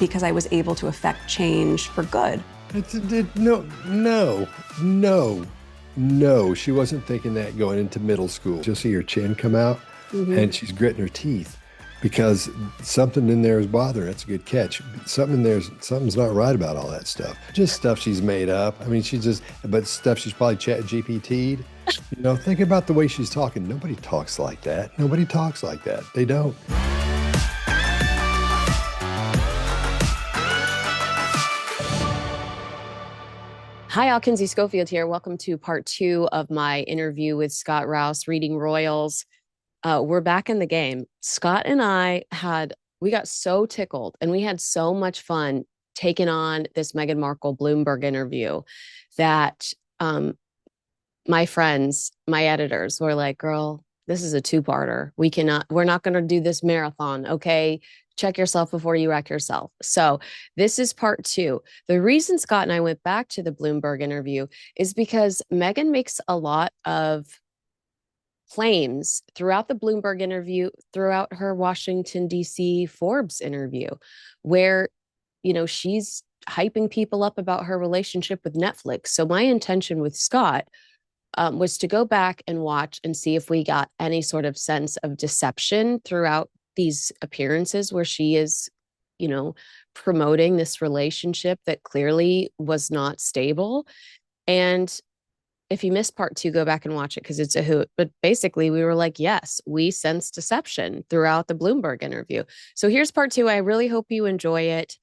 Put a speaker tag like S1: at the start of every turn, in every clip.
S1: because I was able to affect change for good.
S2: No. She wasn't thinking that going into middle school. She'll see her chin come out and she's gritting her teeth because something in there is bothering her. That's a good catch. Something's not right about all that stuff. Just stuff she's made up. I mean, but stuff she's probably chat GPT'd. Think about the way she's talking. Nobody talks like that. They don't.
S3: Hi, all. Kinsey Schofield here. Welcome to part 2 of my interview with Scott Rouse, Reading Royals. We're back in the game. Scott and we got so tickled and we had so much fun taking on this Meghan Markle Bloomberg interview that my friends, my editors were like, girl, this is a 2-parter. We're not going to do this marathon. Okay. Check yourself before you wreck yourself. So this is part 2. The reason Scott and I went back to the Bloomberg interview is because Meghan makes a lot of claims throughout the Bloomberg interview, throughout her Washington, D.C. Forbes interview, where, she's hyping people up about her relationship with Netflix. So my intention with Scott was to go back and watch and see if we got any sort of sense of deception throughout these appearances where she is, promoting this relationship that clearly was not stable. And if you missed part 2, go back and watch it because it's a hoot. But basically, we were like, yes, we sense deception throughout the Bloomberg interview. So here's part 2. I really hope you enjoy it.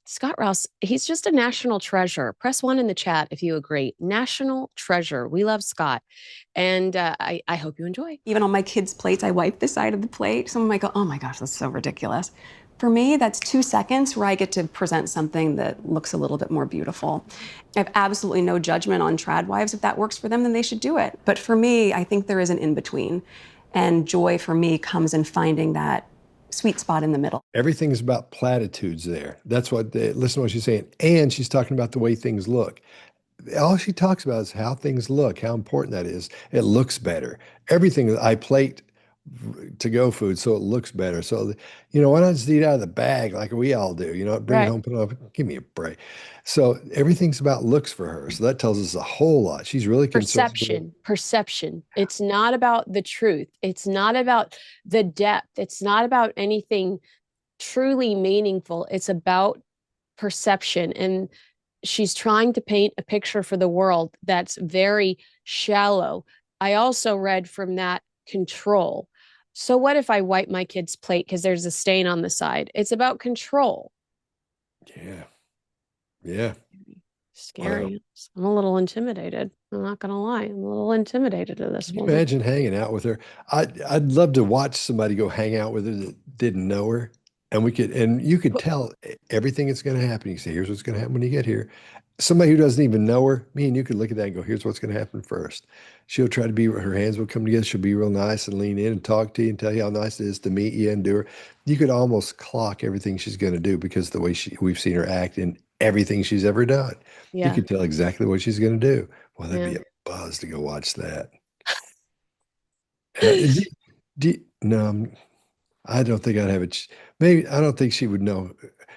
S3: Scott Rouse, he's just a national treasure. Press 1 in the chat if you agree. National treasure. We love Scott. And I hope you enjoy.
S1: Even on my kids' plates, I wipe the side of the plate. Someone might go, oh my gosh, that's so ridiculous. For me, that's 2 seconds where I get to present something that looks a little bit more beautiful. I have absolutely no judgment on trad wives. If that works for them, then they should do it. But for me, I think there is an in-between. And joy for me comes in finding that sweet spot in the middle.
S2: Everything's about platitudes there. Listen to what she's saying. And she's talking about the way things look. All she talks about is how things look, how important that is. It looks better. Everything, I plate to-go food so it looks better. So, why not just eat out of the bag like we all do? Bring it home, put it on, give me a break. So everything's about looks for her. So that tells us a whole lot. She's really concerned.
S3: Perception. It's not about the truth. It's not about the depth. It's not about anything truly meaningful. It's about perception. And she's trying to paint a picture for the world that's very shallow. I also read from that control. So what if I wipe my kid's plate because there's a stain on the side? It's about control.
S2: Yeah.
S3: Scary. I'm a little intimidated. I'm not going to lie. I'm a little intimidated of this woman.
S2: Imagine hanging out with her. I'd love to watch somebody go hang out with her that didn't know her. And you could tell everything that's going to happen. You say, here's what's going to happen when you get here. Somebody who doesn't even know her, me and you could look at that and go, here's what's going to happen first. She'll try to her hands will come together. She'll be real nice and lean in and talk to you and tell you how nice it is to meet you and do her. You could almost clock everything she's going to do because the way we've seen her act in everything she's ever done.
S3: Yeah.
S2: You could tell exactly what she's going to do. Well, that'd be a buzz to go watch that. No, I don't think I'd have it. Maybe I don't think she would know.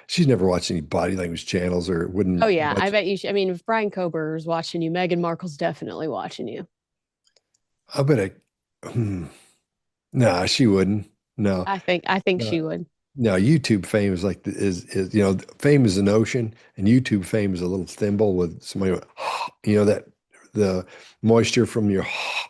S2: She's never watched any body language channels or wouldn't.
S3: Oh, yeah. I bet you should. I mean, if Brian Kober is watching you, Meghan Markle's definitely watching you.
S2: I bet no, she wouldn't. No.
S3: I think she would.
S2: No, YouTube fame is like fame is an ocean, and YouTube fame is a little thimble with somebody, that the moisture from your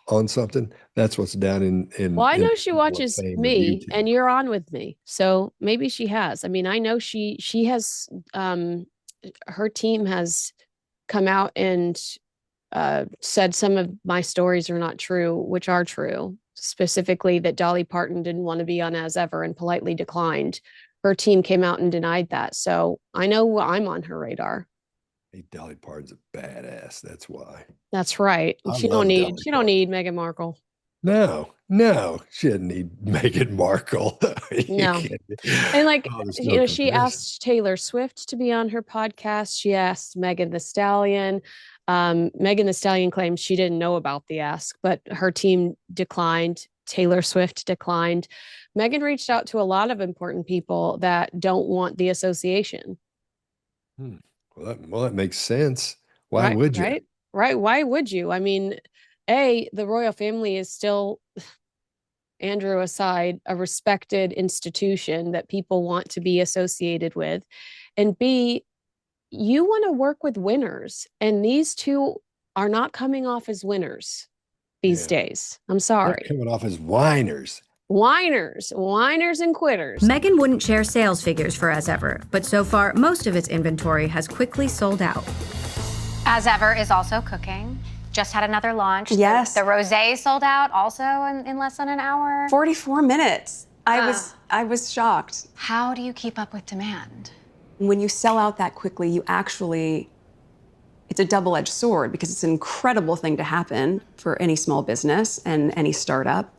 S2: on something. That's what's down in.
S3: Well, I know she watches me, and you're on with me, so maybe she has. I mean, I know she has. Her team has come out and said some of my stories are not true, which are true. Specifically, that Dolly Parton didn't want to be on As Ever and politely declined. Her team came out and denied that. So I know I'm on her radar.
S2: Hey, Dolly Parton's a badass. That's why.
S3: That's right. She don't need Meghan Markle.
S2: No, she didn't need Meghan Markle.
S3: No. And she asked Taylor Swift to be on her podcast. She asked Megan Thee Stallion. Megan Thee Stallion claims she didn't know about the ask, but her team declined Taylor Swift declined. Meghan reached out to a lot of important people that don't want the association.
S2: Well, that makes sense. Why
S3: Right,
S2: would you?
S3: right, right. Why would you? I mean, the royal family is still, Andrew aside, a respected institution that people want to be associated with. And B, you want to work with winners. And these two are not coming off as winners these
S2: Yeah.
S3: days. I'm
S2: They're
S3: sorry.
S2: coming off as whiners.
S3: Whiners and quitters.
S4: Meghan wouldn't share sales figures for As Ever, but so far, most of its inventory has quickly sold out.
S5: As Ever is also cooking. Just had another launch.
S1: Yes.
S5: The rosé sold out also in less than an hour.
S1: 44 minutes. I was shocked.
S5: How do you keep up with demand?
S1: When you sell out that quickly, it's a double-edged sword because it's an incredible thing to happen for any small business and any startup.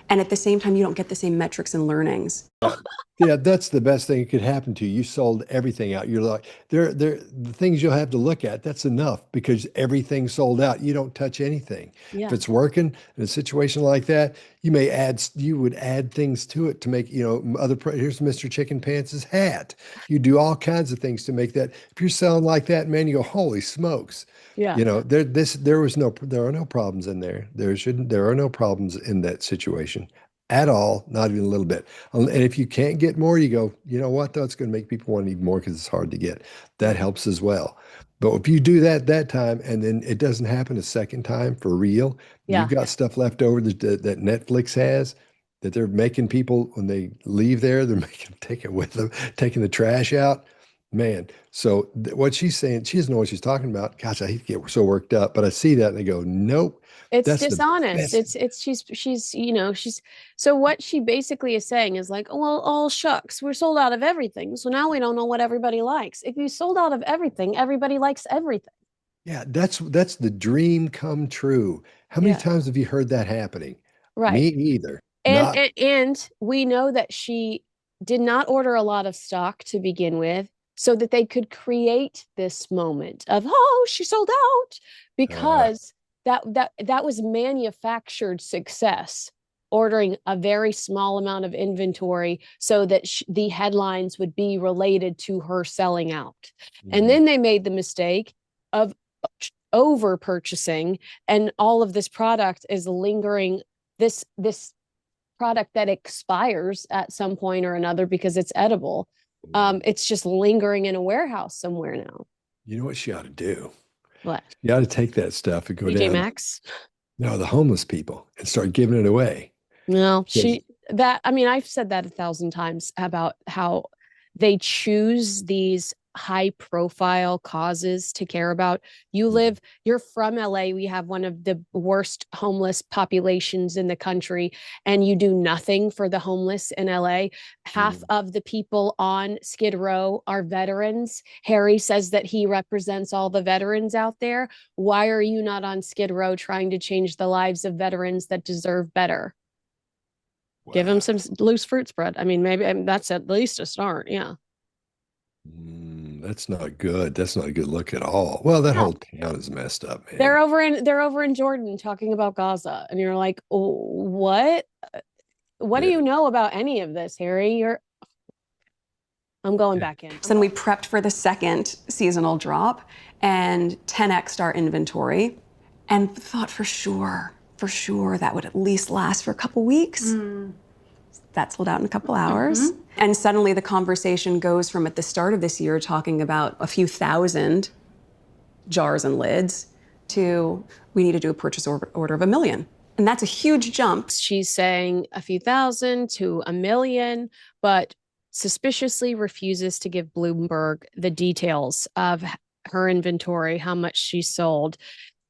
S1: And at the same time, you don't get the same metrics and learnings.
S2: Yeah, that's the best thing that could happen to you. You sold everything out. You're like, the things you'll have to look at, that's enough because everything's sold out. You don't touch anything.
S3: Yeah.
S2: If it's working in a situation like that, you would add things to it to make, here's Mr. Chicken Pants' hat. You do all kinds of things to make that. If you're selling like that, man, you go, holy smokes.
S3: Yeah.
S2: There are no problems in there. There are no problems in that situation at all, not even a little bit. And if you can't get more, you go, you know what, though, it's going to make people want even more because it's hard to get. That helps as well. But if you do that time and then it doesn't happen a second time for real, you've got stuff left over that Netflix has that they're making people, when they leave there, they're making them take it with them, taking the trash out. Man, so what she's saying, she doesn't know what she's talking about. Gosh, I hate to get so worked up, but I see that and I go, nope.
S3: It's
S2: That's
S3: dishonest. She's so what she basically is saying is like, oh, well, all shucks, we're sold out of everything. So now we don't know what everybody likes. If you sold out of everything, everybody likes everything.
S2: Yeah, that's the dream come true. How many times have you heard that happening?
S3: Right.
S2: Me either.
S3: And we know that she did not order a lot of stock to begin with, so that they could create this moment of, oh, she sold out, because that was manufactured success, ordering a very small amount of inventory so that the headlines would be related to her selling out. And then they made the mistake of over purchasing, and all of this product is lingering, this product that expires at some point or another because it's edible. It's just lingering in a warehouse somewhere now.
S2: You know what she ought to do?
S3: What?
S2: You ought to take that stuff and go
S3: TJ
S2: down.
S3: Maxx?
S2: No, the homeless people, and start giving it away.
S3: No, I've said that 1,000 times about how they choose these high profile causes to care about. You're from LA. We have one of the worst homeless populations in the country, and you do nothing for the homeless in LA. Half of the people on Skid Row are veterans. Harry says that he represents all the veterans out there. Why are you not on Skid Row trying to change the lives of veterans that deserve better? Wow. Give them some loose fruit spread. I mean, maybe that's at least a start. Yeah.
S2: That's not good. That's not a good look at all. Well, that whole town is messed up, man.
S3: They're over in Jordan talking about Gaza, and you're like, oh, what? What do you know about any of this, Harry? I'm going back in.
S1: So then we prepped for the second seasonal drop and 10x'd our inventory, and thought for sure that would at least last for a couple weeks. That sold out in a couple hours. And suddenly the conversation goes from, at the start of this year, talking about a few thousand jars and lids, to we need to do a purchase order of 1 million. And that's a huge jump.
S3: She's saying a few thousand to 1 million, but suspiciously refuses to give Bloomberg the details of her inventory, how much she sold.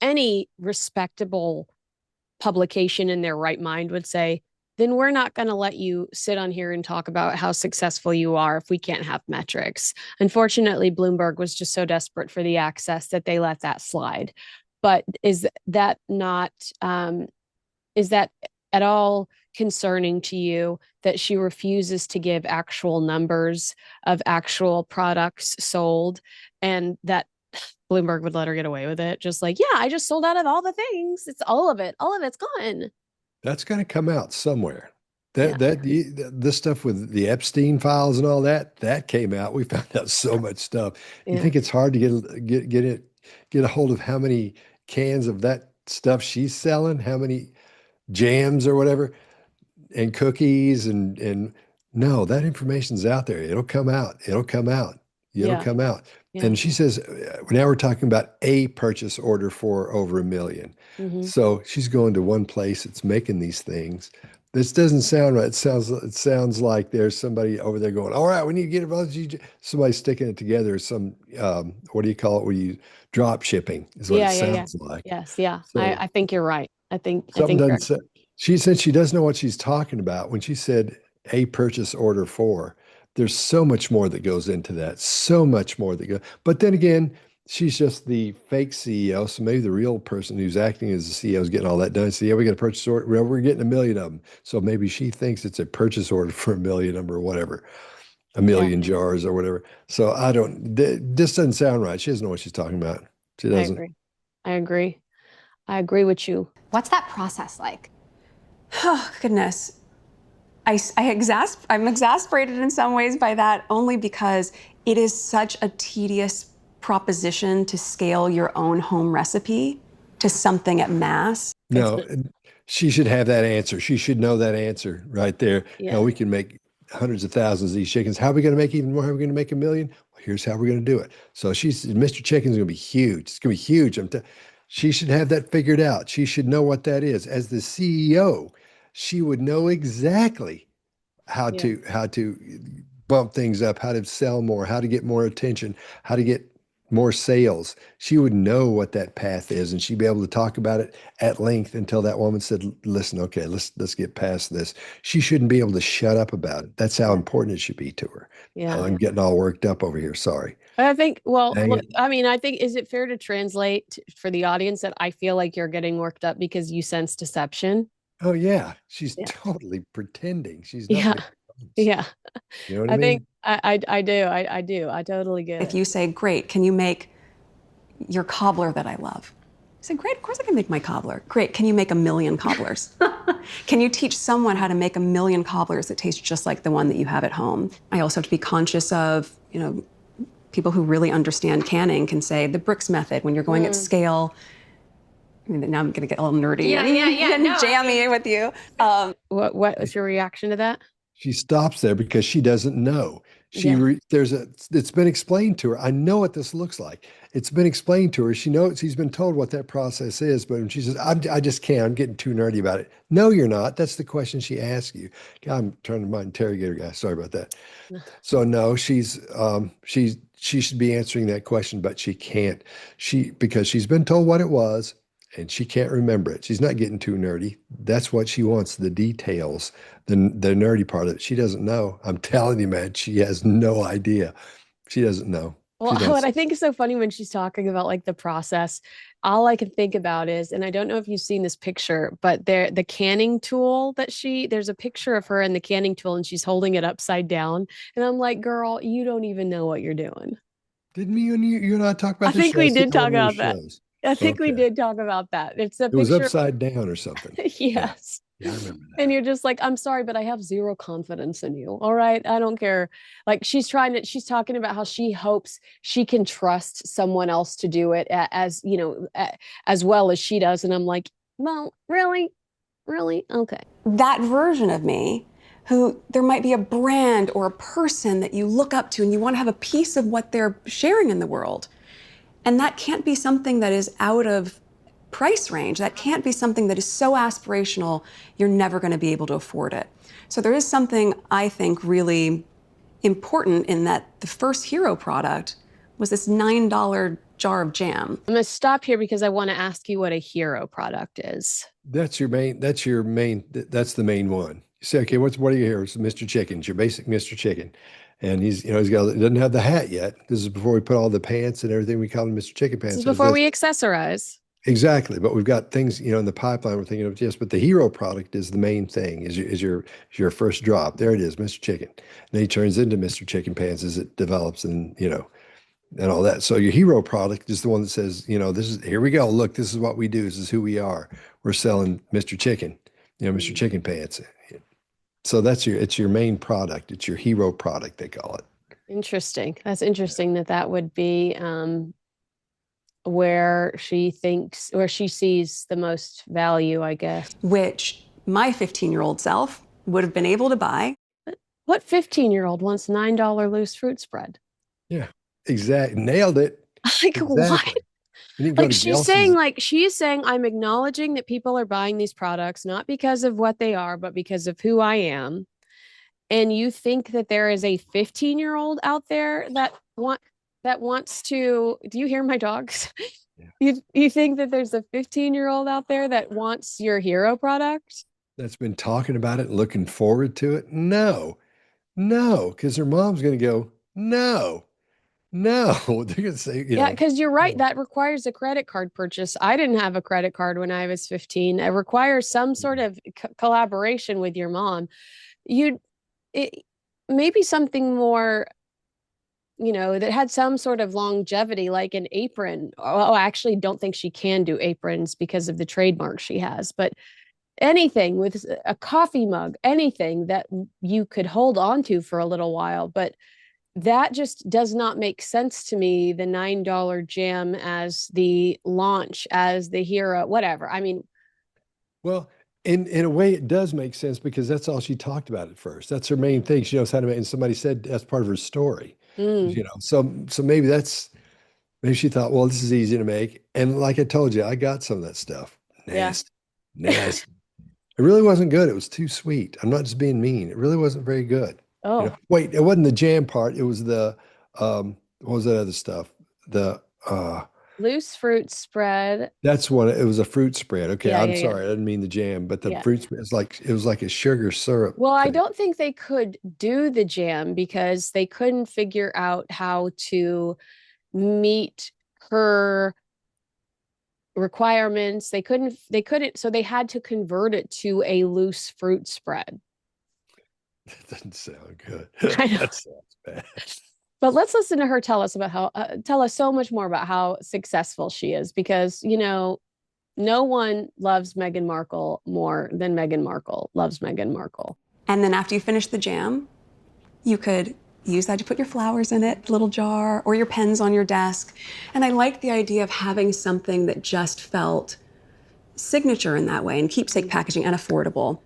S3: Any respectable publication in their right mind would say, then we're not going to let you sit on here and talk about how successful you are if we can't have metrics. Unfortunately, Bloomberg was just so desperate for the access that they let that slide. But is that at all concerning to you, that she refuses to give actual numbers of actual products sold, and that Bloomberg would let her get away with it? Just like, yeah, I just sold out of all the things. It's all of it's gone.
S2: That's going to come out somewhere.
S3: Yeah.
S2: This stuff with the Epstein files and all that came out. We found out so much stuff. You
S3: Yeah.
S2: think it's hard to get a hold of how many cans of that stuff she's selling, how many jams or whatever, and cookies and no, that information's out there. It'll come out. It'll come out. It'll
S3: Yeah.
S2: come out.
S3: Yeah.
S2: And she says, now we're talking about a purchase order for over $1 million.
S3: Mhm.
S2: So she's going to one place that's making these things. This doesn't sound right. It sounds like there's somebody over there going, all right, we need to get it. Somebody sticking it together. Some, what do you call it? Where you drop shipping is what
S3: Yeah,
S2: it
S3: yeah, yeah.
S2: sounds like.
S3: Yes, yeah.
S2: So
S3: I think you're right. I think
S2: something
S3: you're
S2: doesn't say. She said she doesn't know what she's talking about when she said a purchase order for. There's so much more that goes into that. So much more that goes. But then again, she's just the fake CEO. So maybe the real person who's acting as the CEO is getting all that done. So yeah, we got a purchase order. Well, we're getting 1 million of them. So maybe she thinks it's a purchase order for 1 million of them or whatever, 1 million jars or whatever. So I don't. This doesn't sound right. She doesn't know what she's talking about. She
S3: I
S2: doesn't.
S3: agree. I agree. I agree with you.
S5: What's that process like?
S1: Oh, goodness. I'm exasperated in some ways by that, only because it is such a tedious proposition to scale your own home recipe to something at mass.
S2: No, and she should have that answer. She should know that answer right there.
S3: Yeah.
S2: How we can make hundreds of thousands of these chickens. How are we going to make even more? How are we going to make 1 million? Well, here's how we're going to do it. So Mr. Chicken's going to be huge. It's going to be huge. She should have that figured out. She should know what that is. As the CEO, she would know exactly how to bump things up, how to sell more, how to get more attention, how to get more sales. She would know what that path is, and she'd be able to talk about it at length until that woman said, listen, okay, let's get past this. She shouldn't be able to shut up about it. That's how important it should be to her.
S3: Yeah.
S2: I'm getting all worked up over here. Sorry.
S3: I think, well,
S2: Dang
S3: look,
S2: it.
S3: I mean, I think, is it fair to translate for the audience that I feel like you're getting worked up because you sense deception?
S2: Oh yeah. She's
S3: Yeah.
S2: totally pretending. She's not
S3: Yeah.
S2: making sense.
S3: Yeah.
S2: You know what I
S3: I
S2: mean?
S3: think I do. I do. I totally get
S1: If
S3: it.
S1: you say, great, can you make your cobbler that I love? I say, great, of course I can make my cobbler. Great, can you make 1 million cobblers? Can you teach someone how to make 1 million cobblers that taste just like the one that you have at home? I also have to be conscious of, people who really understand canning can say the bricks method when you're going at scale. I mean, now I'm going to get a little nerdy and jammy with you.
S3: What was your reaction to that?
S2: She stops there because she doesn't know.
S3: Yeah.
S2: It's been explained to her. I know what this looks like. It's been explained to her. She knows, she's been told what that process is, but when she says, I just can't, I'm getting too nerdy about it. No, you're not. That's the question she asks you. God, I'm trying to my interrogator guy. Sorry about that. So no, she should be answering that question, but she can't. Because she's been told what it was and she can't remember it. She's not getting too nerdy. That's what she wants, the details, the nerdy part of it. She doesn't know. I'm telling you, man, she has no idea. She doesn't know.
S3: Well, what I think is so funny when she's talking about like the process, all I can think about is, and I don't know if you've seen this picture, but the canning tool there's a picture of her in the canning tool and she's holding it upside down. And I'm like, girl, you don't even know what you're doing.
S2: Didn't you and I talk about
S3: I
S2: this?
S3: think we did talk about that.
S2: Shows?
S3: I think we
S2: Okay.
S3: did talk about that. It's a
S2: It was
S3: picture.
S2: upside down or something.
S3: Yes.
S2: Yeah, I remember that.
S3: And you're just like, I'm sorry, but I have zero confidence in you. All right. I don't care. Like she's talking about how she hopes she can trust someone else to do it as well as she does. And I'm like, well, really? Really? Okay.
S1: That version of me, who there might be a brand or a person that you look up to and you want to have a piece of what they're sharing in the world. And that can't be something that is out of price range. That can't be something that is so aspirational, you're never going to be able to afford it. So there is something I think really important in that the first hero product was this $9 jar of jam.
S3: I'm going to stop here because I want to ask you what a hero product is.
S2: That's the main one. You say, okay, what are you here? It's Mr. Chicken. It's your basic Mr. Chicken. And he doesn't have the hat yet. This is before we put all the pants and everything. We call them Mr. Chicken pants.
S3: This is before we accessorize.
S2: Exactly. But we've got things, in the pipeline we're thinking of, yes, but the hero product is the main thing, is your first drop. There it is, Mr. Chicken. And then he turns into Mr. Chicken pants as it develops and all that. So your hero product is the one that says, here we go. Look, this is what we do. This is who we are. We're selling Mr. Chicken. Mr. Chicken Pants. So it's your main product. It's your hero product, they call it.
S3: Interesting. That's interesting that would be where she sees the most value, I guess.
S1: Which my 15-year-old self would have been able to buy.
S3: What 15-year-old wants $9 loose fruit spread?
S2: Yeah, exactly. Nailed it.
S3: Like,
S2: Exactly.
S3: what?
S2: You need to go
S3: Like
S2: to
S3: she's saying, I'm acknowledging that people are buying these products, not because of what they are, but because of who I am. And you think that there is a 15-year-old out there that wants to, do you hear my dogs? Yeah. You think that there's a 15-year-old out there that wants your hero product?
S2: That's been talking about it, looking forward to it? No, because her mom's going to go, no. They're going to say,
S3: Yeah, because you're right. That requires a credit card purchase. I didn't have a credit card when I was 15. It requires some sort of collaboration with your mom. Maybe something more, that had some sort of longevity, like an apron. Oh, I actually don't think she can do aprons because of the trademark she has, but anything with a coffee mug, anything that you could hold on to for a little while. But that just does not make sense to me. The $9 gem as the launch, as the hero, whatever. I mean,
S2: well, in a way, it does make sense because that's all she talked about at first. That's her main thing. She knows how to make, and somebody said that's part of her story. So maybe she thought, well, this is easy to make. And like I told you, I got some of that stuff. Nasty. It really wasn't good. It was too sweet. I'm not just being mean. It really wasn't very good.
S3: Oh,
S2: wait, it wasn't the jam part. It was the what was that other stuff? The
S3: loose fruit spread.
S2: That's one. It was a fruit spread. Okay,
S3: Yeah,
S2: I'm sorry. I didn't mean the jam, but the fruit spread it was like a sugar syrup.
S3: Well, I don't think they could do the jam because they couldn't figure out how to meet her requirements. They couldn't, so they had to convert it to a loose fruit spread.
S2: That doesn't sound good.
S3: I know.
S2: That sounds bad.
S3: But let's listen to her tell us so much more about how successful she is, because, no one loves Meghan Markle more than Meghan Markle loves Meghan Markle.
S1: And then after you finish the jam, you could use that to put your flowers in it, little jar, or your pens on your desk. And I liked the idea of having something that just felt signature in that way, and keepsake packaging and affordable.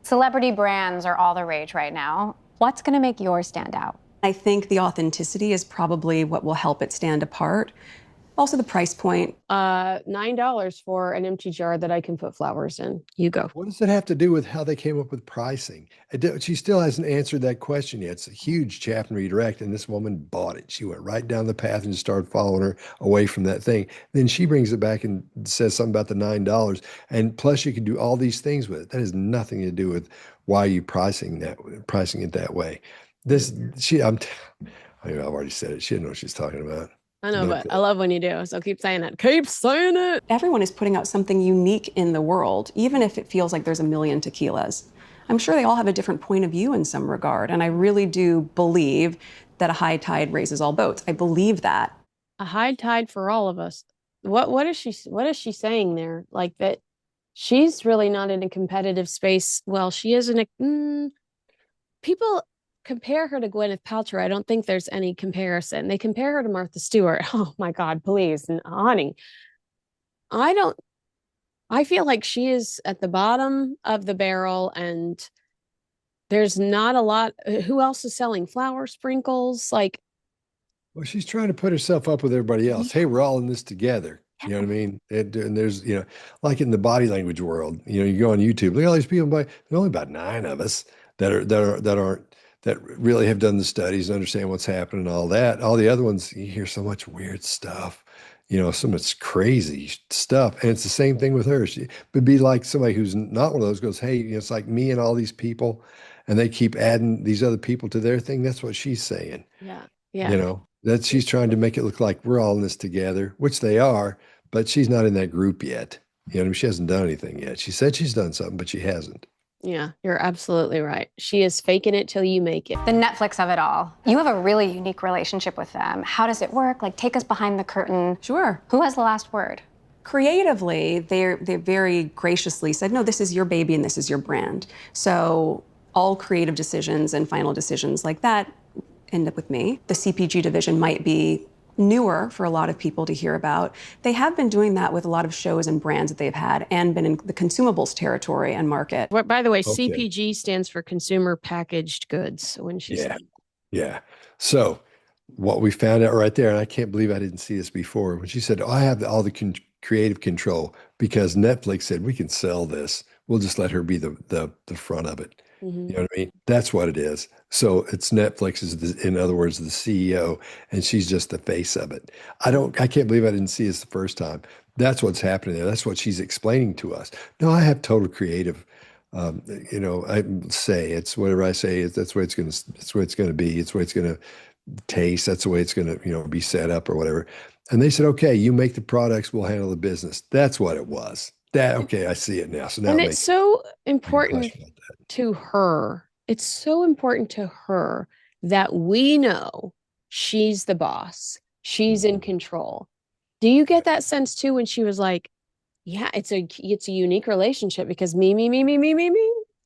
S5: Celebrity brands are all the rage right now. What's going to make yours stand out?
S1: I think the authenticity is probably what will help it stand apart. Also the price point.
S3: $9 for an empty jar that I can put flowers in. You go.
S2: What does it have to do with how they came up with pricing? She still hasn't answered that question yet. It's a huge chap and redirect, and this woman bought it. She went right down the path and started following her away from that thing. Then she brings it back and says something about the $9. And plus you can do all these things with it. That has nothing to do with why you pricing it that way. I've already said it. She didn't know what she's talking about.
S3: I know, but I love when you do. So keep saying it. Keep saying it.
S1: Everyone is putting out something unique in the world, even if it feels like there's a million tequilas. I'm sure they all have a different point of view in some regard. And I really do believe that a high tide raises all boats. I believe that.
S3: A high tide for all of us. What is she saying there? Like that she's really not in a competitive space. Well, she is in a, people compare her to Gwyneth Paltrow. I don't think there's any comparison. They compare her to Martha Stewart. Oh my God, please. And honey, I feel like she is at the bottom of the barrel, and there's not a lot. Who else is selling flower sprinkles? Like,
S2: well, she's trying to put herself up with everybody else. Hey, we're all in this together. You know what I mean? And there's, like in the body language world, you go on YouTube, look at all these people, there's only about 9 of us that really have done the studies and understand what's happening and all that. All the other ones, you hear so much weird stuff, so much crazy stuff. And it's the same thing with her. She would be like somebody who's not one of those goes, hey, it's like me and all these people, and they keep adding these other people to their thing. That's what she's saying.
S3: Yeah. Yeah.
S2: That she's trying to make it look like we're all in this together, which they are, but she's not in that group yet. She hasn't done anything yet. She said she's done something, but she hasn't.
S3: Yeah, you're absolutely right. She is faking it till you make it.
S5: The Netflix of it all. You have a really unique relationship with them. How does it work? Like, take us behind the curtain.
S1: Sure.
S5: Who has the last word?
S1: Creatively, they very graciously said, no, this is your baby and this is your brand. So all creative decisions and final decisions like that end up with me. The CPG division might be newer for a lot of people to hear about. They have been doing that with a lot of shows and brands that they've had and been in the consumables territory and market.
S3: By the way,
S2: Okay.
S3: CPG stands for consumer packaged goods. When she
S2: Yeah.
S3: said,
S2: Yeah. So what we found out right there, and I can't believe I didn't see this before, when she said, oh, I have all the creative control because Netflix said we can sell this. We'll just let her be the front of it. You know what I mean? That's what it is. So it's Netflix is, in other words, the CEO, and she's just the face of it. I can't believe I didn't see this the first time. That's what's happening there. That's what she's explaining to us. No, I have total creative. I say it's whatever I say. That's the way it's going to. It's the way it's going to be. It's the way it's going to taste. That's the way it's going to, be set up or whatever. And they said, okay, you make the products, we'll handle the business. That's what it was. Okay, I see it now. So now
S3: and
S2: it
S3: it's
S2: makes
S3: so
S2: me
S3: important
S2: question about that.
S3: to her. It's so important to her that we know she's the boss. She's in control. Do you get that sense too when she was like, yeah, it's a unique relationship because me.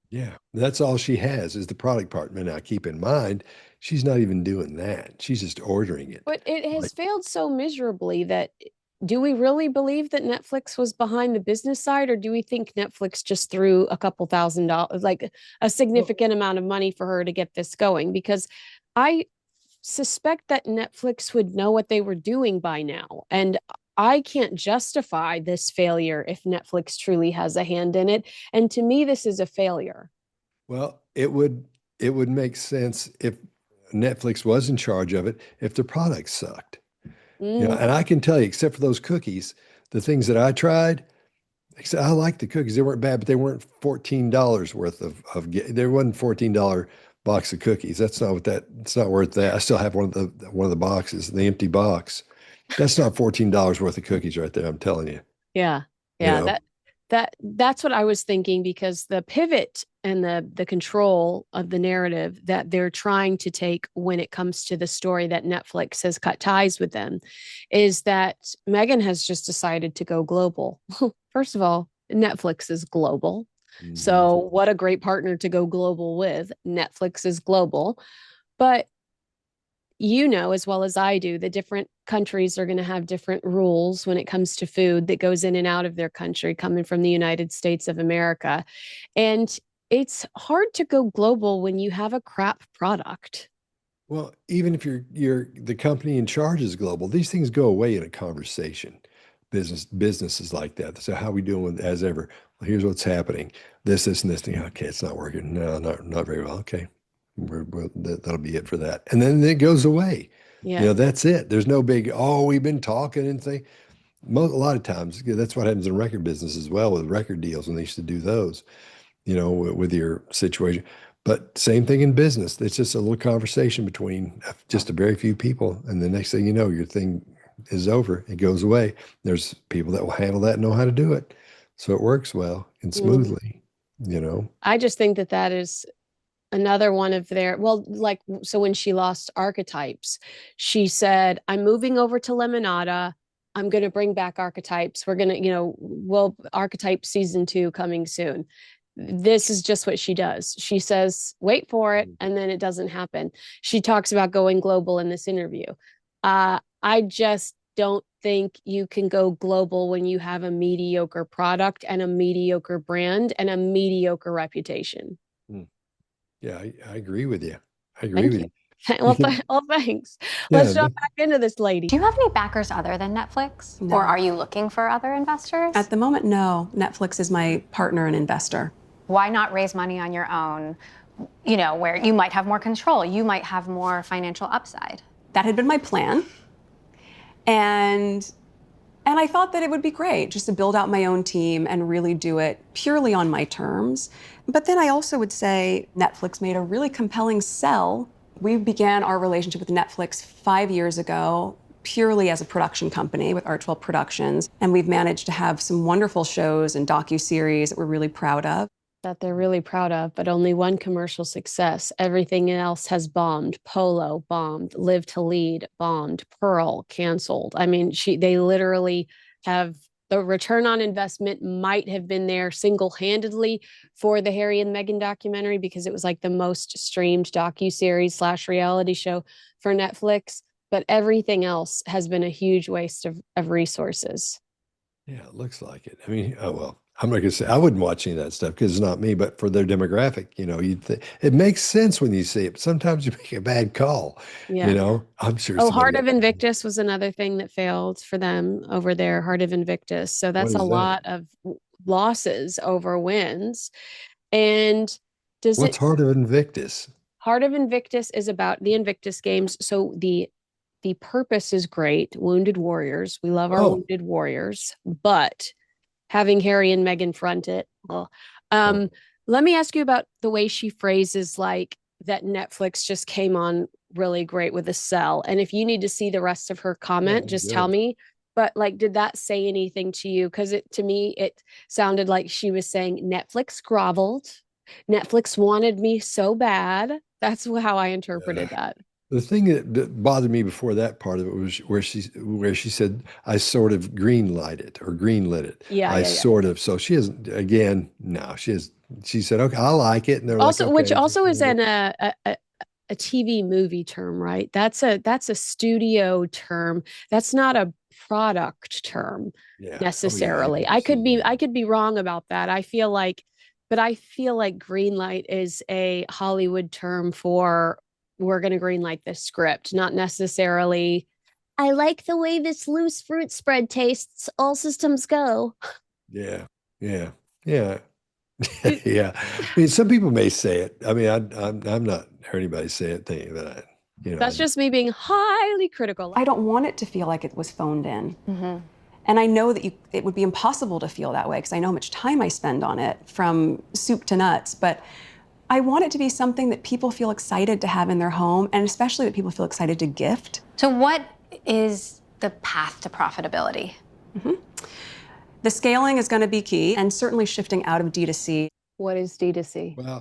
S2: Yeah, that's all she has is the product part. Now, keep in mind, she's not even doing that. She's just ordering it.
S3: But it has
S2: Like,
S3: failed so miserably that do we really believe that Netflix was behind the business side, or do we think Netflix just threw a couple $1,000, like a significant amount of money for her to get this going? Because I suspect that Netflix would know what they were doing by now. And I can't justify this failure if Netflix truly has a hand in it. And to me, this is a failure.
S2: well, it would make sense if Netflix was in charge of it if the product sucked. And I can tell you, except for those cookies, the things that I tried, I like the cookies. They weren't bad, but they weren't $14 worth there wasn't $14 box of cookies. That's not what it's not worth that. I still have one of the boxes, the empty box. That's not $14 worth of cookies right there. I'm telling you.
S3: Yeah.
S2: You
S3: Yeah.
S2: know?
S3: That's what I was thinking, because the pivot and the control of the narrative that they're trying to take when it comes to the story that Netflix has cut ties with them is that Meghan has just decided to go global. First of all, Netflix is global.
S2: Mhm.
S3: So what a great partner to go global with. Netflix is global. But you know as well as I do, the different countries are going to have different rules when it comes to food that goes in and out of their country coming from the United States of America. And it's hard to go global when you have a crap product.
S2: Well, even if you're the company in charge is global, these things go away in a conversation. Businesses like that. So how we doing with as ever? Well, here's what's happening. This, and this thing. Okay, it's not working. No, not very well. Okay. That'll be it for that. And then it goes away.
S3: Yeah.
S2: That's it. There's no big, oh, we've been talking and thing. A lot of times, that's what happens in record business as well with record deals when they used to do those, with your situation. But same thing in business. It's just a little conversation between just a very few people. And the next thing you know, your thing is over. It goes away. There's people that will handle that and know how to do it. So it works well and smoothly,
S3: I just think that is another one of their, so when she lost Archetypes, she said, I'm moving over to Lemonada. I'm going to bring back Archetypes. We're going to, Archetype season 2 coming soon. This is just what she does. She says, wait for it. And then it doesn't happen. She talks about going global in this interview. I just don't think you can go global when you have a mediocre product and a mediocre brand and a mediocre reputation.
S2: Yeah, I agree with you. I agree
S3: Thank
S2: with
S3: you.
S2: you.
S3: Well, thanks.
S2: Yeah,
S3: Let's jump back into this lady.
S5: Do you have any backers other than Netflix?
S1: No.
S5: Or are you looking for other investors?
S1: At the moment, no. Netflix is my partner and investor.
S5: Why not raise money on your own, where you might have more control, you might have more financial upside?
S1: That had been my plan. And I thought that it would be great just to build out my own team and really do it purely on my terms. But then I also would say Netflix made a really compelling sell. We began our relationship with Netflix 5 years ago, purely as a production company with Art12 Productions. And we've managed to have some wonderful shows and docuseries that we're really proud of.
S3: That they're really proud of, but only one commercial success. Everything else has bombed. Polo bombed. Live to Lead bombed. Pearl canceled. I mean, they literally have the return on investment might have been there single-handedly for the Harry and Meghan documentary because it was like the most streamed docuseries / reality show for Netflix. But everything else has been a huge waste of resources.
S2: Yeah, it looks like it. I mean, oh well, I'm not gonna say I wouldn't watch any of that stuff because it's not me, but for their demographic, it makes sense when you see it. But sometimes you make a bad call.
S3: Yeah.
S2: I'm sure
S3: Oh,
S2: somebody
S3: Heart of Invictus was another thing that failed for them over there, Heart of Invictus. So
S2: What
S3: that's a
S2: is that?
S3: lot of losses over wins. And does
S2: What's
S3: it
S2: Heart of Invictus?
S3: Heart of Invictus is about the Invictus Games. So the purpose is great. Wounded warriors. We love our
S2: Oh,
S3: wounded warriors, but having Harry and Meghan front it. Well,
S2: oh,
S3: let me ask you about the way she phrases like that Netflix just came on really great with a sell. And if you need to see the rest of her
S2: yeah,
S3: comment, just tell
S2: good.
S3: me. But like, did that say anything to you? Because to me, it sounded like she was saying Netflix groveled. Netflix wanted me so bad. That's how I interpreted that.
S2: The thing that bothered me before that part of it was where she said I sort of green light it or green lit it.
S3: Yeah,
S2: I
S3: yeah, yeah.
S2: sort of. So she isn't again. No, she said okay, I like it, and they're like
S3: Also, which
S2: okay.
S3: also is a TV movie term, right? That's a studio term. That's not a product term
S2: Yeah. Oh yeah.
S3: necessarily.
S2: You've seen that.
S3: I could be wrong about that. But I feel like green light is a Hollywood term for we're going to green light this script, not necessarily. I like the way this loose fruit spread tastes. All systems go.
S2: Yeah. Yeah. Yeah. Yeah. I mean, some people may say it. I mean, I'm not heard anybody say it, thing, but
S3: That's just me being highly critical.
S1: I don't want it to feel like it was phoned in. And I know that it would be impossible to feel that way because I know how much time I spend on it from soup to nuts. But I want it to be something that people feel excited to have in their home, and especially that people feel excited to gift.
S5: So what is the path to profitability?
S1: The scaling is going to be key, and certainly shifting out of D2C.
S3: What is D2C?
S2: well,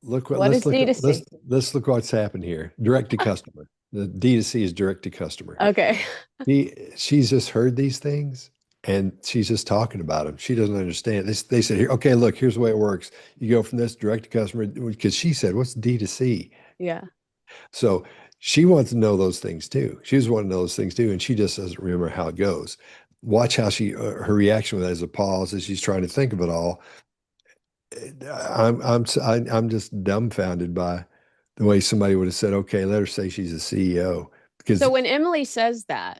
S3: What is D2C?
S2: let's look what's happened here. Direct to customer. The D2C is direct to customer.
S3: Okay.
S2: She's just heard these things and she's just talking about them. She doesn't understand. They said, here, okay, look, here's the way it works. You go from this direct to customer because she said, what's D2C?
S3: Yeah.
S2: So she wants to know those things too. She just wants to know those things too. And she just doesn't remember how it goes. Watch how her reaction with that as a pause as she's trying to think of it all. I'm just dumbfounded by the way somebody would have said, okay, let her say she's a CEO. Because
S3: So when Emily says that,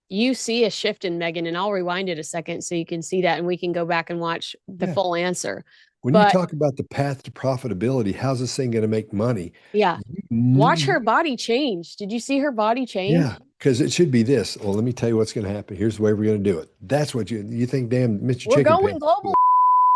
S3: you see a shift in Meghan, and I'll rewind it a second so you can see that, and we can go back and watch the
S2: Yeah.
S3: full answer.
S2: when you
S3: But
S2: talk about the path to profitability, how's this thing going to make money?
S3: yeah, watch her body change. Did you see her body change?
S2: Yeah, because it should be this. Well, let me tell you what's going to happen. Here's the way we're going to do it. That's what you think. Damn, Mr.
S3: We're
S2: Chicken
S3: going
S2: Pants.
S3: global.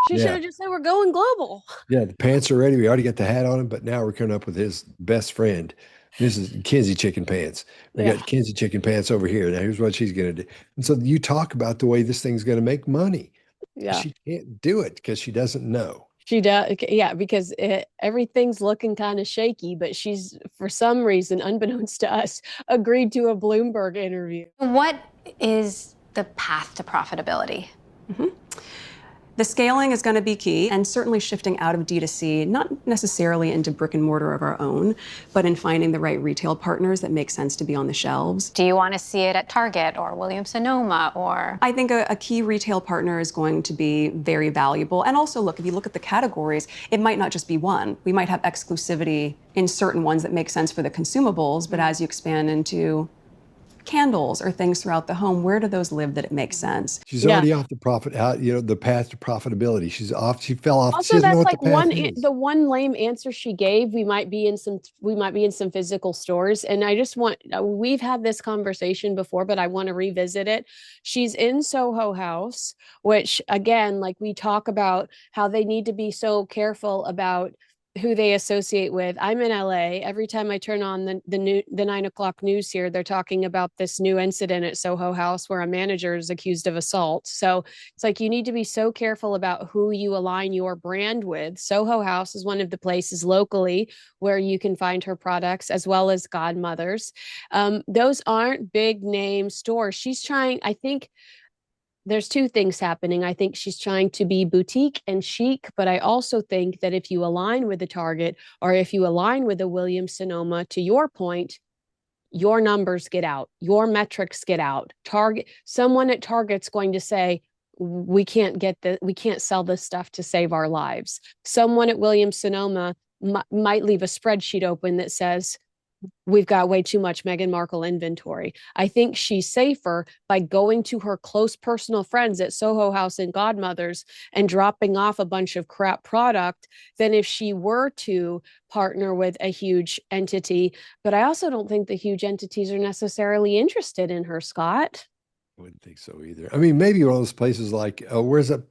S3: She should
S2: Yeah.
S3: have just said we're going global.
S2: Yeah, the pants are ready. We already got the hat on him, but now we're coming up with his best friend. This is Kinsey Chicken Pants. We
S3: Yeah.
S2: got Kinsey Chicken Pants over here. Now here's what she's going to do. And so you talk about the way this thing's going to make money.
S3: Yeah.
S2: She can't do it because she doesn't know.
S3: She does, yeah, because everything's looking kind of shaky, but she's, for some reason, unbeknownst to us, agreed to a Bloomberg interview.
S5: What is the path to profitability?
S1: The scaling is going to be key, and certainly shifting out of D2C, not necessarily into brick and mortar of our own, but in finding the right retail partners that make sense to be on the shelves.
S5: Do you want to see it at Target or Williams-Sonoma or?
S1: I think a key retail partner is going to be very valuable. And also, look, if you look at the categories, it might not just be one. We might have exclusivity in certain ones that make sense for the consumables, but as you expand into candles or things throughout the home, where do those live that it makes sense?
S2: She's already off the the path to profitability. She's off. She fell off. She
S3: Also,
S2: doesn't know
S3: that's
S2: what
S3: like
S2: the path is.
S3: the one lame answer she gave. We might be in some physical stores, and I just want, we've had this conversation before, but I want to revisit it. She's in Soho House, which again, like we talk about how they need to be so careful about who they associate with. I'm in LA. Every time I turn on the 9 o'clock news here, they're talking about this new incident at Soho House where a manager is accused of assault. So it's like you need to be so careful about who you align your brand with. Soho House is one of the places locally where you can find her products, as well as Godmother's. Those aren't big name stores. She's trying, I think, there's two things happening. I think she's trying to be boutique and chic, but I also think that if you align with the Target or if you align with the Williams Sonoma, to your point, your numbers get out, your metrics get out. Someone at Target's going to say, we can't sell this stuff to save our lives. Someone at Williams Sonoma might leave a spreadsheet open that says, we've got way too much Meghan Markle inventory. I think she's safer by going to her close personal friends at Soho House and Godmother's and dropping off a bunch of crap product than if she were to partner with a huge entity. But I also don't think the huge entities are necessarily interested in her, Scott.
S2: I wouldn't think so either. I mean, maybe one of those places like, where's the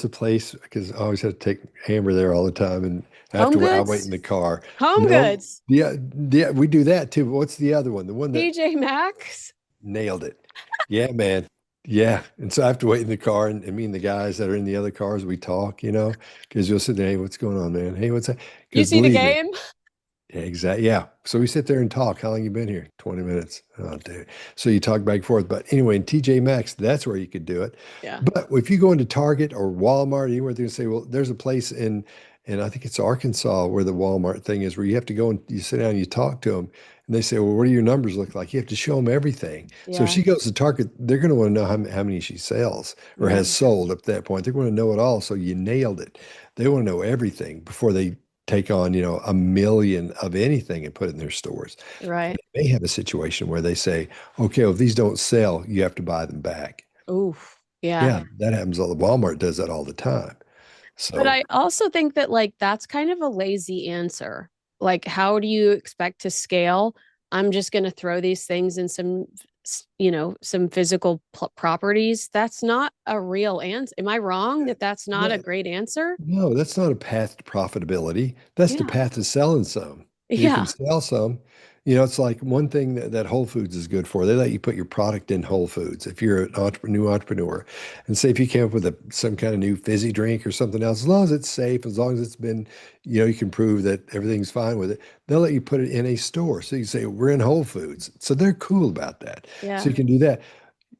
S2: place? Because I always have to take Amber there all the time, and I wait in the car.
S3: Home
S2: No,
S3: Goods.
S2: Yeah, we do that too. But what's the other one? The one that
S3: TJ Maxx.
S2: nailed it. Yeah, man. Yeah. And so I have to wait in the car, and me and the guys that are in the other cars, we talk, because you'll sit there, hey, what's going on, man? Hey, what's that?
S3: You see the game?
S2: Yeah, exactly. Yeah. So we sit there and talk. How long you been here? 20 minutes. Oh, dude. So you talk back and forth. But anyway, in TJ Maxx, that's where you could do it.
S3: Yeah.
S2: But if you go into Target or Walmart, anywhere, they're going to say, well, there's a place and I think it's Arkansas where the Walmart thing is, where you have to go and you sit down and you talk to them. And they say, well, what do your numbers look like? You have to show them everything. So if
S3: Yeah.
S2: she goes to Target, they're going to want to know how many she sells or has sold up to that point. They're going to know it all. So you nailed it. They want to know everything before they take on, a million of anything and put it in their stores.
S3: Right.
S2: They have a situation where they say, okay, well, if these don't sell, you have to buy them back.
S3: Oof. Yeah.
S2: Yeah, that happens. Walmart does that all the time. So,
S3: But I also think that that's kind of a lazy answer. Like, how do you expect to scale? I'm just going to throw these things in some physical properties. That's not a real answer. Am I wrong that that's not a great answer?
S2: no, that's not a path to profitability. That's the
S3: Yeah.
S2: path to selling some. You can
S3: Yeah.
S2: sell some. It's like one thing that Whole Foods is good for. They let you put your product in Whole Foods if you're an new entrepreneur. And say if you came up with some kind of new fizzy drink or something else, as long as it's safe, as long as it's been, you can prove that everything's fine with it, they'll let you put it in a store. So you say, we're in Whole Foods. So they're cool about that.
S3: Yeah.
S2: So you can do that.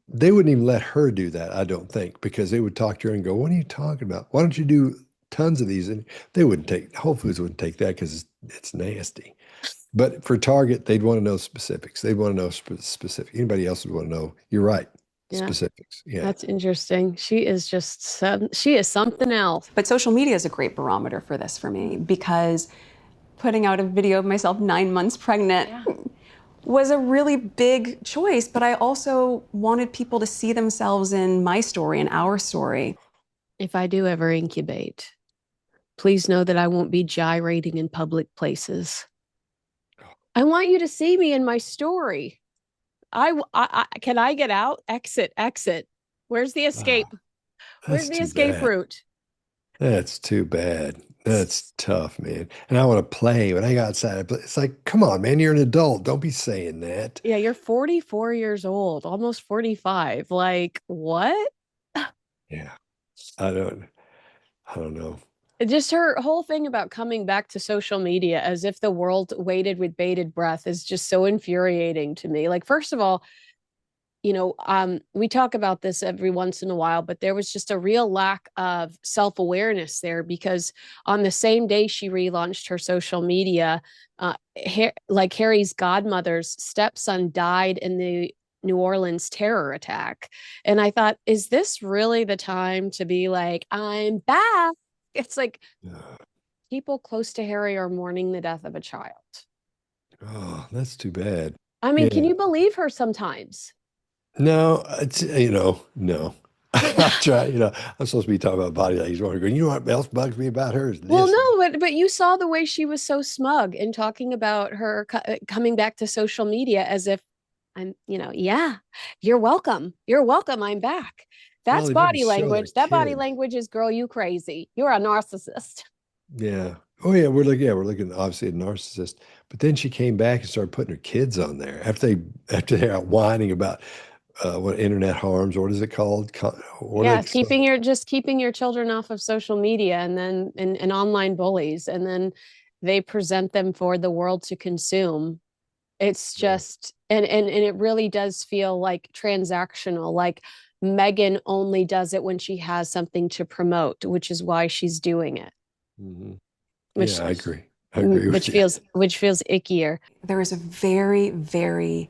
S2: They wouldn't even let her do that, I don't think, because they would talk to her and go, what are you talking about? Why don't you do tons of these? And Whole Foods wouldn't take that because it's nasty. But for Target, they'd want to know specifics. They'd want to know specific. Anybody else would want to know, you're right,
S3: Yeah.
S2: specifics. Yeah.
S3: That's interesting. She is she is something else.
S1: But social media is a great barometer for this for me, because putting out a video of myself 9 months pregnant was a really big choice, but I also wanted people to see themselves in my story and our story.
S3: If I do ever incubate, please know that I won't be gyrating in public places. I want you to see me in my story. Can I get out? Exit. Where's the escape? Where's the escape route?
S2: That's too bad. That's tough, man. And I want to play. When I go outside, it's like, come on, man, you're an adult. Don't be saying that.
S3: Yeah, you're 44 years old, almost 45. Like, what?
S2: Yeah. I don't know.
S3: Just her whole thing about coming back to social media as if the world waited with bated breath is just so infuriating to me. Like, first of all, we talk about this every once in a while, but there was just a real lack of self-awareness there, because on the same day she relaunched her social media, Harry's godmother's stepson died in the New Orleans terror attack. And I thought, is this really the time to be like, I'm back? It's like people close to Harry are mourning the death of a child.
S2: Oh, that's too bad.
S3: I mean, can you believe her sometimes?
S2: No, it's, no. I try, I'm supposed to be talking about body language. You know what else bugs me about her? Is this.
S3: Well, no, but you saw the way she was so smug in talking about her coming back to social media as if you're welcome. You're welcome. I'm back. That's body language. That body language is, girl, you crazy. You're a narcissist.
S2: Yeah. Oh yeah, we're looking obviously at a narcissist. But then she came back and started putting her kids on there after they're out whining about what internet harms, or what is it called?
S3: Keeping your children off of social media, and then and online bullies, and then they present them for the world to consume. It's just, and it really does feel like transactional. Like Meghan only does it when she has something to promote, which is why she's doing it.
S2: Mm-hmm.
S3: Which,
S2: Yeah, I agree. I agree with you.
S3: which feels ickier.
S1: There is a very, very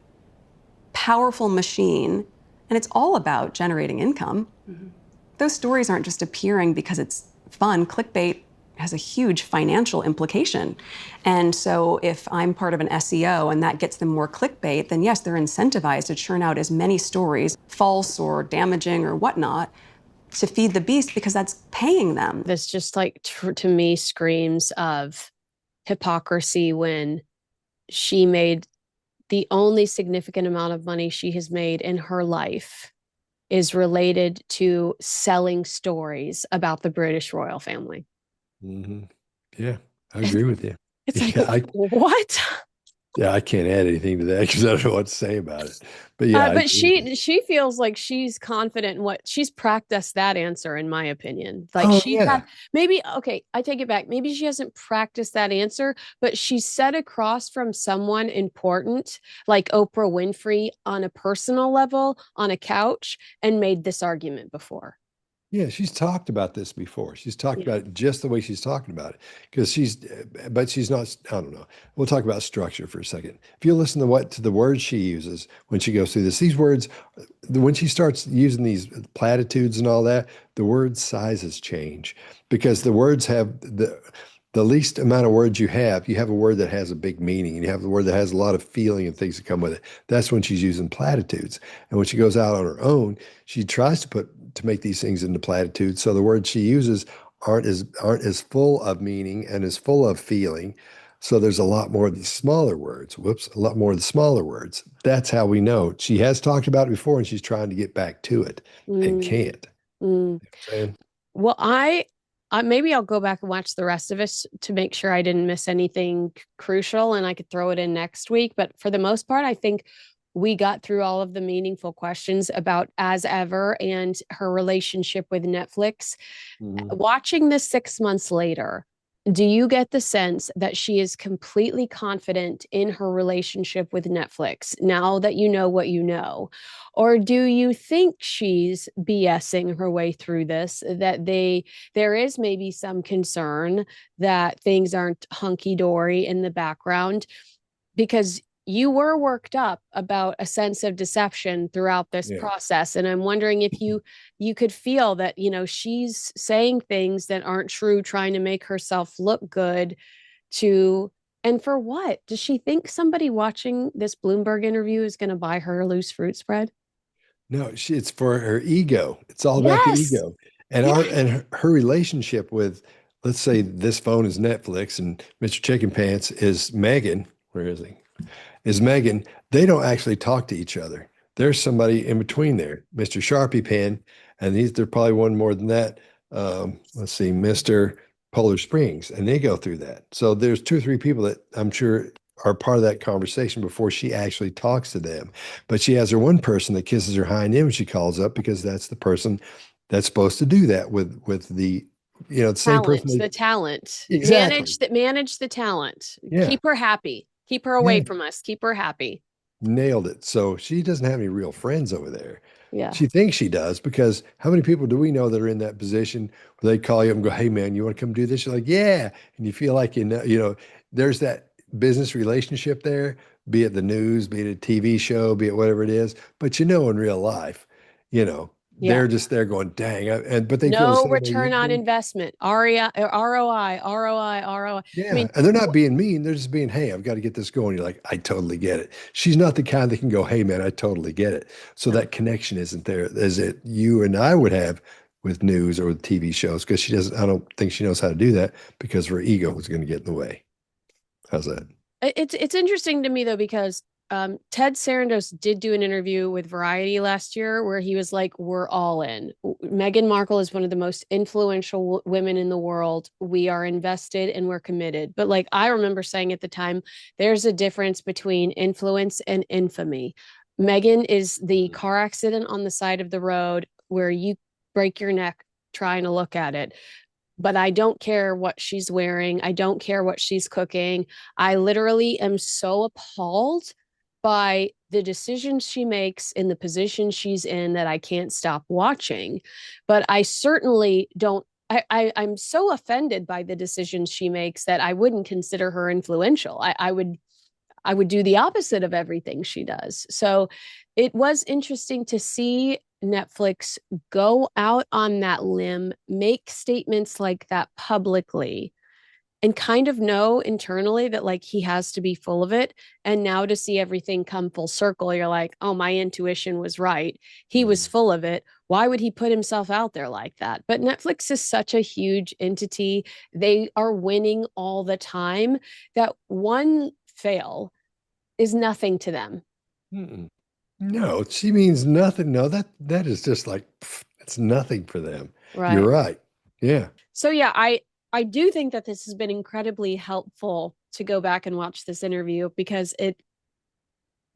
S1: powerful machine, and it's all about generating income. Those stories aren't just appearing because it's fun. Clickbait has a huge financial implication. And so if I'm part of an SEO and that gets them more clickbait, then yes, they're incentivized to churn out as many stories, false or damaging or whatnot, to feed the beast because that's paying them.
S3: This just like to me screams of hypocrisy when she made the only significant amount of money she has made in her life is related to selling stories about the British royal family.
S2: Mm-hmm. Yeah, I agree with you.
S3: It's
S2: Yeah,
S3: like, what?
S2: Yeah, I can't add anything to that because I don't know what to say about it. But yeah, I
S3: But
S2: agree with you.
S3: she feels like she's confident in what she's practiced that answer, in my opinion. Like
S2: Oh
S3: she's
S2: yeah,
S3: had maybe, okay, I take it back. Maybe she hasn't practiced that answer, but she's sat across from someone important like Oprah Winfrey on a personal level on a couch and made this argument before.
S2: yeah. She's talked about this before. She's talked
S3: Yeah.
S2: about it just the way she's talking about it because but she's not. I don't know. We'll talk about structure for a second. If you listen to the words she uses when she goes through this, these words, when she starts using these platitudes and all that, the word sizes change because the words have the least amount of words you have a word that has a big meaning and you have the word that has a lot of feeling and things that come with it. That's when she's using platitudes. And when she goes out on her own, she tries to make these things into platitudes. So the words she uses aren't as full of meaning and as full of feeling. So there's a lot more of these smaller words. A lot more of the smaller words. That's how we know. She has talked about it before and she's trying to get back to it and
S3: Mm,
S2: can't.
S3: mm.
S2: You know what I'm saying?
S3: Well, I maybe I'll go back and watch the rest of it to make sure I didn't miss anything crucial and I could throw it in next week. But for the most part, I think we got through all of the meaningful questions about As Ever and her relationship with Netflix.
S2: Mhm.
S3: Watching this 6 months later, do you get the sense that she is completely confident in her relationship with Netflix now that you know what you know? Or do you think she's BSing her way through this, that there is maybe some concern that things aren't hunky dory in the background? Because you were worked up about a sense of deception throughout this
S2: Yeah.
S3: process, and I'm wondering if you could feel that, she's saying things that aren't true, trying to make herself look good to, and for what? Does she think somebody watching this Bloomberg interview is going to buy her loose fruit spread?
S2: No, it's for her ego. It's all about the
S3: Yes.
S2: ego. And
S3: Yes.
S2: her relationship with, let's say this phone is Netflix and Mr. Chicken Pants is Megan. Where is he? Is Megan. They don't actually talk to each other. There's somebody in between there, Mr. Sharpie Pen, and there's probably one more than that. Let's see, Mr. Polar Springs, and they go through that. So there's two or three people that I'm sure are part of that conversation before she actually talks to them. But she has her one person that kisses her hind end when she calls up because that's the person that's supposed to do that with the same person.
S3: The talent.
S2: Exactly.
S3: Manage the talent.
S2: Yeah.
S3: Keep her happy. Keep her away
S2: Yeah.
S3: from us. Keep her happy.
S2: Nailed it. So she doesn't have any real friends over there.
S3: Yeah.
S2: She thinks she does because how many people do we know that are in that position where they call you up and go, "Hey man, you want to come do this?" You're like, "Yeah," and you feel like there's that business relationship there, be it the news, be it a TV show, be it whatever it is. But in real life,
S3: Yeah.
S2: they're just there going, "Dang," but they feel the
S3: No
S2: same way you
S3: return on
S2: do.
S3: investment. ROI, ROI, ROI, ROI. I
S2: Yeah,
S3: mean,
S2: and they're not being mean. They're just being, "Hey, I've got to get this going." You're like, "I totally get it." She's not the kind that can go, "Hey, man, I totally get it." So that connection isn't there as it you and I would have with news or with TV shows because she doesn't. I don't think she knows how to do that because her ego is going to get in the way. How's that?
S3: it's interesting to me though, because Ted Sarandos did do an interview with Variety last year where he was like, "We're all in. Meghan Markle is one of the most influential women in the world. We are invested and we're committed." But like I remember saying at the time, there's a difference between influence and infamy. Meghan is the car accident on the side of the road where you break your neck trying to look at it. But I don't care what she's wearing. I don't care what she's cooking. I literally am so appalled by the decisions she makes in the position she's in that I can't stop watching. But I certainly don't. I'm so offended by the decisions she makes that I wouldn't consider her influential. I would do the opposite of everything she does. So it was interesting to see Netflix go out on that limb, make statements like that publicly, and kind of know internally that like he has to be full of it. And now to see everything come full circle, you're like, oh, my intuition was right. He was full of it. Why would he put himself out there like that? But Netflix is such a huge entity. They are winning all the time that one fail is nothing to them.
S2: Mm-mm. No, she means nothing. No, that is just like, it's nothing for them.
S3: Right.
S2: You're right. Yeah.
S3: So yeah, I do think that this has been incredibly helpful to go back and watch this interview because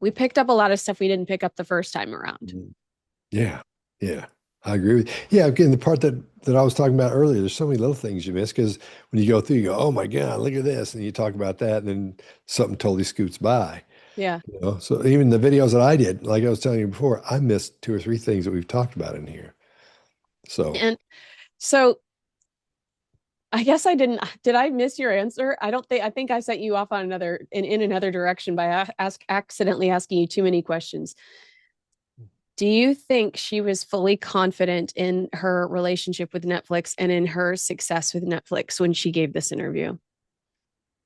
S3: we picked up a lot of stuff we didn't pick up the first time around.
S2: Yeah. Yeah. I agree with you. Yeah. Again, the part that I was talking about earlier, there's so many little things you miss because when you go through, you go, oh my God, look at this. And you talk about that and then something totally scoots by.
S3: Yeah.
S2: You know? So even the videos that I did, like I was telling you before, I missed 2 or 3 things that we've talked about in here.
S3: So I guess I did I miss your answer? I think I sent you off on in another direction by accidentally asking you too many questions. Do you think she was fully confident in her relationship with Netflix and in her success with Netflix when she gave this interview?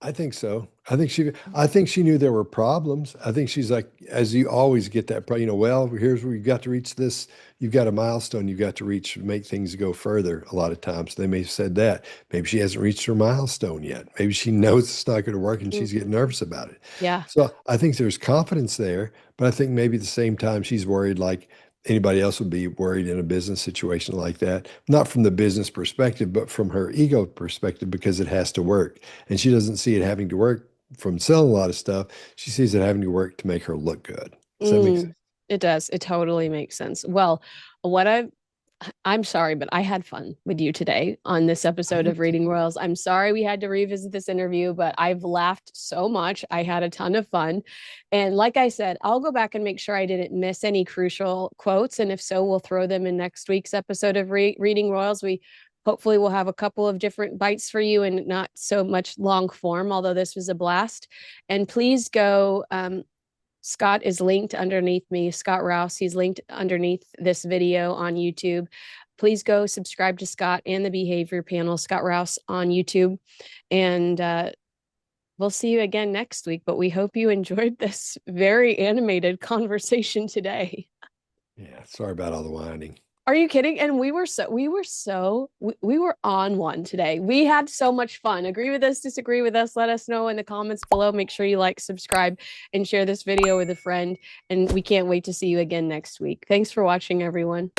S2: I think so. I think she knew there were problems. I think she's like, as you always get that, well, here's where you've got to reach this. You've got a milestone you've got to reach to make things go further. A lot of times they may have said that. Maybe she hasn't reached her milestone yet. Maybe she knows it's not going to work and she's getting nervous about it.
S3: Yeah.
S2: So I think there's confidence there, but I think maybe at the same time she's worried like anybody else would be worried in a business situation like that, not from the business perspective, but from her ego perspective, because it has to work. And she doesn't see it having to work from selling a lot of stuff. She sees it having to work to make her look good. Does that make sense?
S3: It does. It totally makes sense. Well, I'm sorry, but I had fun with you today on this episode of Reading Royals. I'm sorry we had to revisit this interview, but I've laughed so much. I had a ton of fun. And like I said, I'll go back and make sure I didn't miss any crucial quotes. And if so, we'll throw them in next week's episode of Reading Royals. We hopefully will have a couple of different bites for you and not so much long form, although this was a blast. And please go, Scott is linked underneath me, Scott Rouse. He's linked underneath this video on YouTube. Please go subscribe to Scott and the Behavior Panel, Scott Rouse on YouTube. And we'll see you again next week. But we hope you enjoyed this very animated conversation today.
S2: Yeah, sorry about all the whining.
S3: Are you kidding? And we were on one today. We had so much fun. Agree with us, disagree with us. Let us know in the comments below. Make sure you like, subscribe, and share this video with a friend. And we can't wait to see you again next week. Thanks for watching, everyone.